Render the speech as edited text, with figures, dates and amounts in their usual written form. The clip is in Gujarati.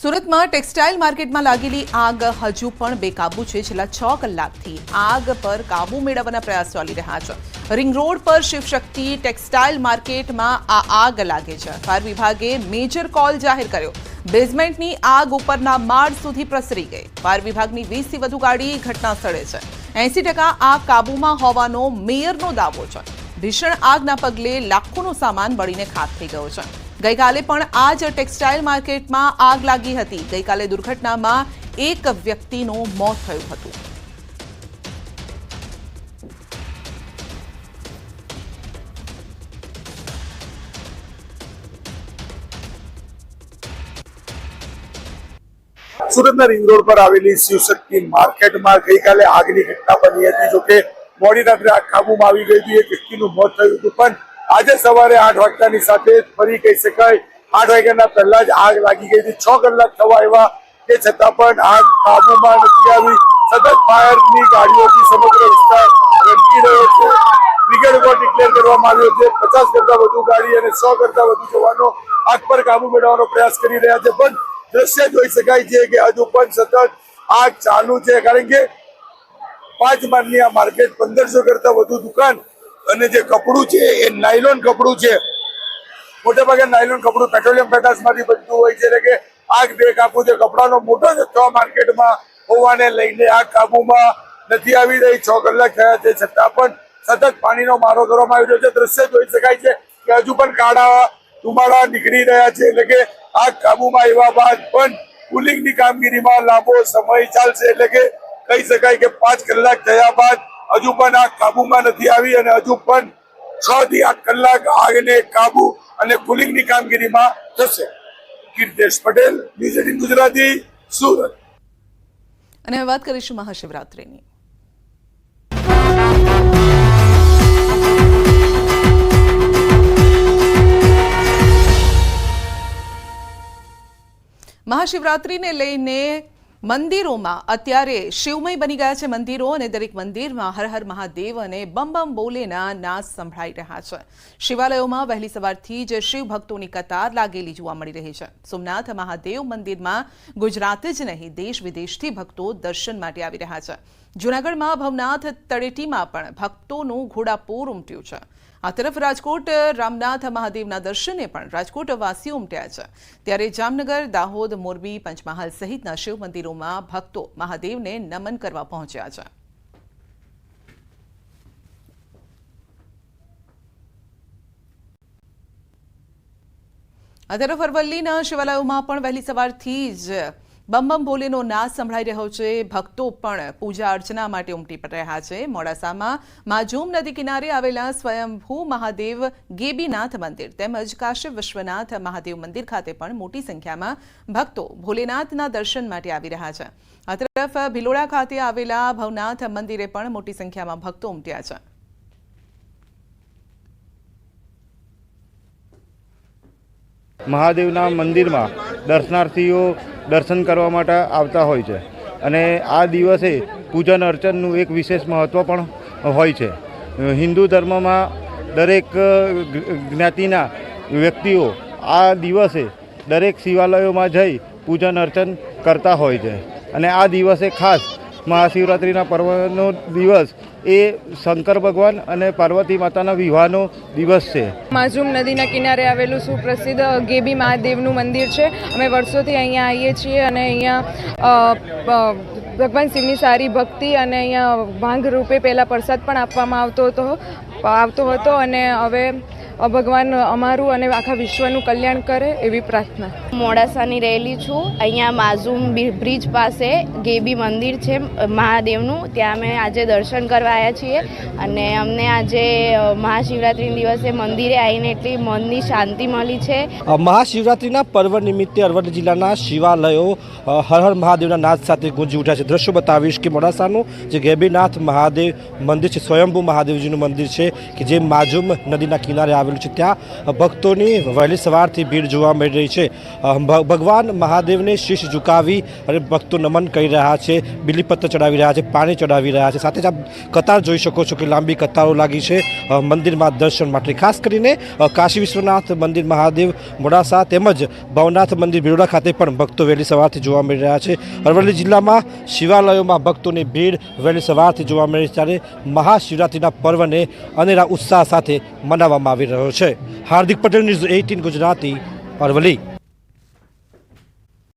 सूरत में टेक्सटाइल मार्केट में लागेली आग हजू पण बेकाबू है। छेल्ला 6 कलाकथी आग पर काबू मेळववाना प्रयास चाली रह्या छे। रिंग रोड पर शिवशक्ति टेक्सटाइल मार्केट में आ आग लागे छे। फायर विभागे मेजर कॉल जाहिर कर्यो। बेઝમેન્ટની आग उपરના માળ સુધી પ્રસરી ગઈ। फायर विभागની 20 થી વધુ ગાડી ઘટના સ્થળે છે। 80% આગ કાબૂમાં હોવાનો મેયરનો દાવો છે। ભીષણ આગના પગલે લાખોનો સામાન બળીને ખાખ થઈ ગયો છે। ગઈકાલે પણ આ જ ટેક્સટાઇલ માર્કેટમાં આગ લાગી હતી। ગઈકાલે દુર્ઘટનામાં એક વ્યક્તિનું મોત થયું હતું। સુરતના રિંગ રોડ પર આવેલી શિવશક્તિ માર્કેટમાં ગઈકાલે આગની ઘટના બની હતી। જોકે મોડી રાત્રે આગ કાબૂમાં આવી ગઈ હતી। એક વ્યક્તિનું મોત થયું હતું, પણ આજે સવારે 8 વાગ્યાની સાથે ફરી કહી શકાય 8 વાગ્યાના પહેલા જ આગ લાગી ગઈ હતી। 6 કલાક થવા આવ્યા તે છતાં પણ આગ કાબૂમાં નથી આવી। સતત ફાયરની ગાડીઓથી સમગ્ર વિસ્તાર રંકી રહ્યો છે। બ્રિગેડ ઉપર ડિક્લેર કરવામાં આવ્યો છે। 50 કરતા વધુ ગાડી અને 100 કરતા વધુ જવાનો આગ પર કાબુ મેળવવાનો પ્રયાસ કરી રહ્યા છે, પણ દ્રશ્ય જોઈ શકાય છે કે હજુ પણ સતત આગ ચાલુ છે। કારણ કે 5 માળની આ માર્કેટ 1500 કરતા વધુ દુકાન અને જે કપડું છે એ નાયલોન કપડું છે। મોટાભાગે નાયલોન કપડું પેટ્રોલિયમ પેટાસમાંથી બનતું હોય છે, એટલે કે આગ બેકાબુ છે। કપડાનો મોટો જથ્થો માર્કેટમાં હોવાને લઈને આગ કાબુમાં નથી આવી રહી। 6 કલાક થયા છે છતાં પણ સતત પાણીનો મારો કરવામાં આવી રહ્યો છે। દ્રશ્ય જોઈ શકાય છે કે હજુ પણ કાળા ધુમાડા નીકળી રહ્યા છે, એટલે કે આગ કાબુમાં આવ્યા બાદ પણ કુલિંગની કામગીરીમાં લાંબો સમય ચાલશે। એટલે કે કહી શકાય કે 5 કલાક થયા બાદ હજુ પણ આગ કાબુમાં નથી આવી અને હજુ પણ 6 થી 8 કલાક આગને કાબુ અને કુલિંગની કામગીરીમાં થશે। કીર્તેશ પટેલ, ન્યૂઝ 18 ગુજરાતી, સુરત। અને હવે વાત કરીશું મહાશિવરાત્રિની। મહાશિવરાત્રિને લઈને મંદિરોમાં અત્યારે શિવમય બની ગયા છે મંદિરો, અને દરેક મંદિરમાં હર હર મહાદેવ અને બમ બમ બોલેના નાદ સંભળાઈ રહ્યા છે। શિવાલયોમાં વહેલી સવારથી જ શિવ ભક્તોની કતાર લાગેલી જોવા મળી રહી છે। સોમનાથ મહાદેવ મંદિરમાં ગુજરાત જ નહીં દેશ વિદેશથી ભક્તો દર્શન માટે આવી રહ્યા છે। જૂનાગઢમાં ભવનાથ તળેટીમાં પણ ભક્તોનું ઘોડાપૂર ઉમટ્યું છે। આ તરફ રાજકોટ રામનાથ મહાદેવના દર્શને પણ રાજકોટ વાસીઓ ઉમટ્યા છે। ત્યારે જામનગર, દાહોદ, મોરબી, પંચમહાલ સહિતના શિવ મંદિરોમાં ભક્તો મહાદેવને નમન કરવા પહોંચ્યા છે। આ તરફ અરવલ્લીના શિવાલયોમાં પણ વહેલી સવારથી જ બમ બમ ભોલેનો નાદ સંભળાઈ રહ્યો છે। ભક્તો પણ પૂજા અર્ચના માટે ઉમટી રહ્યા છે। મોડાસામાં માજૂમ નદી કિનારે આવેલા સ્વયંભૂ મહાદેવ ગેબીનાથ મંદિર તેમજ કાશી વિશ્વનાથ મહાદેવ મંદિર ખાતે પણ મોટી સંખ્યામાં ભક્તો ભોલેનાથના દર્શન માટે આવી રહ્યા છે। આ તરફ ભિલોડા ખાતે આવેલા ભવનાથ મંદિરે પણ મોટી સંખ્યામાં ભક્તો ઉમટ્યા છે। મહાદેવના મંદિરમાં દર્શનાર્થીઓ દર્શન કરવા માટે આવતા હોય છે, અને આ દિવસે પૂજન અર્ચનનું એક વિશેષ મહત્ત્વ પણ હોય છે। હિન્દુ ધર્મમાં દરેક જ્ઞાતિના વ્યક્તિઓ આ દિવસે દરેક શિવાલયોમાં જઈ પૂજન અર્ચન કરતા હોય છે, અને આ દિવસે ખાસ મહાશિવરાત્રિના પર્વનો દિવસ એ શંકર ભગવાન અને પાર્વતી માતાના વિવાહનો દિવસ છે। માજૂમ નદીના કિનારે આવેલું સુપ્રસિદ્ધ ગેબી મહાદેવનું મંદિર છે। અમે વર્ષોથી અહીંયા આવીએ છીએ અને અહીંયા ભગવાન શિવની સારી ભક્તિ અને અહીંયા ભાંગ રૂપે પહેલાં પ્રસાદ પણ આપવામાં આવતો હતો અને હવે ભગવાન અમારું અને આખા વિશ્વનું કલ્યાણ કરે એવી પ્રાર્થના। મોડાસાની રહેલી છું। અહીંયા માઝૂમ બ્રિજ પાસે ગેબી મંદિર છે મહાદેવનું, ત્યાં અમે આજે દર્શન કરવા આવ્યા છીએ અને અમને આજે મહાશિવરાત્રિના દિવસે મંદિરે આવીને એટલી મનની શાંતિ મળી છે। મહાશિવરાત્રિના પર્વ નિમિત્તે અરવલ્લી જિલ્લાના શિવાલયો હર હર મહાદેવના નાદ સાથે ગુંજી ઉઠ્યા છે। દ્રશ્યો બતાવીશ કે મોડાસાનું જે ગેબીનાથ મહાદેવ મંદિર છે, સ્વયંભૂ મહાદેવજીનું મંદિર છે, કે જે માજુમ નદીના કિનારે આવેલું છે ત્યાં ભક્તોની વહેલી સવારથી ભીડ જોવા મળી રહી છે. ભગવાન મહાદેવને શીશ ઝુકાવી અને ભક્તો નમન કરી રહ્યા છે, બિલીપત્ર ચડાવી રહ્યા છે, પાણી ચડાવી રહ્યા છે. સાથે જ આપ કતાર જોઈ શકો છો કે લાંબી કતારો લાગી છે મંદિરમાં દર્શન માટે. ખાસ કરીને કાશી વિશ્વનાથ મંદિર મહાદેવ મોડાસા તેમજ ભવનાથ મંદિર બિરોડા ખાતે પણ ભક્તો વહેલી સવારથી જોવા મળી રહ્યા છે. અરવલ્લી જિલ્લામાં શિવાલયોમાં ભક્તોની ભીડ વહેલી સવારથી જોવા મળી ત્યારે મહાશિવરાત્રિના પર્વને અનેરા ઉત્સાહ સાથે મનાવવામાં આવી રહ્યો છે. હાર્દિક પટેલ, ન્યૂઝ 18 ગુજરાતી, અરવલ્લી.